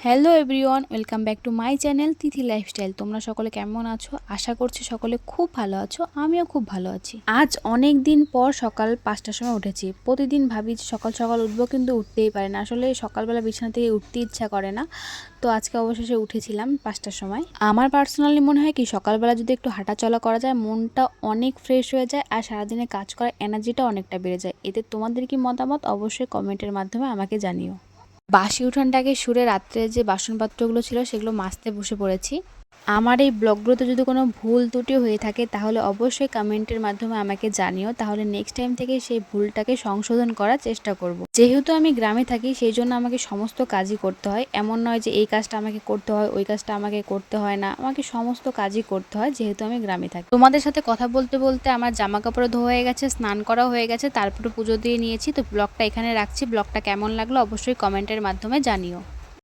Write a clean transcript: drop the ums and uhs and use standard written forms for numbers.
Hello everyone, welcome back to my channel Tithi lifestyle. তোমরা সকলে কেমন আছো? আশা করছি সকলে খুব ভালো আছো। আমিও খুব ভালো আছি। আজ অনেক দিন পর সকাল 5টার সময় উঠেছি। প্রতিদিন ভাবি যে সকাল সকাল উঠবো, কিন্তু উঠতেই পারে না। আসলে সকালবেলা বিছানা থেকে উঠতে ইচ্ছা করে না। তো আজকে অবশেষে উঠেছিলাম 5টার সময়। আমার পার্সোনালি মনে হয় কি, সকালবেলা যদি একটু হাঁটা চলা করা যায়, মনটা অনেক ফ্রেশ হয়ে যায় আর সারাদিনে কাজ করার এনার্জিটা অনেকটা বেড়ে যায়। এতে তোমাদের কি মতামত অবশ্যই কমেন্টের মাধ্যমে আমাকে জানিও। বাসি উঠানটাকে সুরে রাত্রে যে বাসনপত্রগুলো ছিল সেগুলো মাজতে বসে পড়েছি। আমার এই ব্লগগুলোতে যদি কোনো ভুল ত্রুটি হয়ে থাকে তাহলে অবশ্যই কমেন্টের মাধ্যমে আমাকে জানিও, তাহলে নেক্সট টাইম থেকে সেই ভুলটাকে সংশোধন করার চেষ্টা করব। যেহেতু আমি গ্রামে থাকি সেই জন্য আমাকে সমস্ত কাজই করতে হয়। এমন নয় যে এই কাজটা আমাকে করতে হয়, ওই কাজটা আমাকে করতে হয় না। আমাকে সমস্ত কাজই করতে হয় যেহেতু আমি গ্রামে থাকি। তোমাদের সাথে কথা বলতে বলতে আমার জামা কাপড় ধোয়া হয়ে গেছে, স্নান করা হয়ে গেছে, তারপরে পুজো দিয়ে নিয়েছি। তো ব্লগটা এখানে রাখছি। ব্লগটা কেমন লাগলো অবশ্যই কমেন্টের মাধ্যমে জানিও।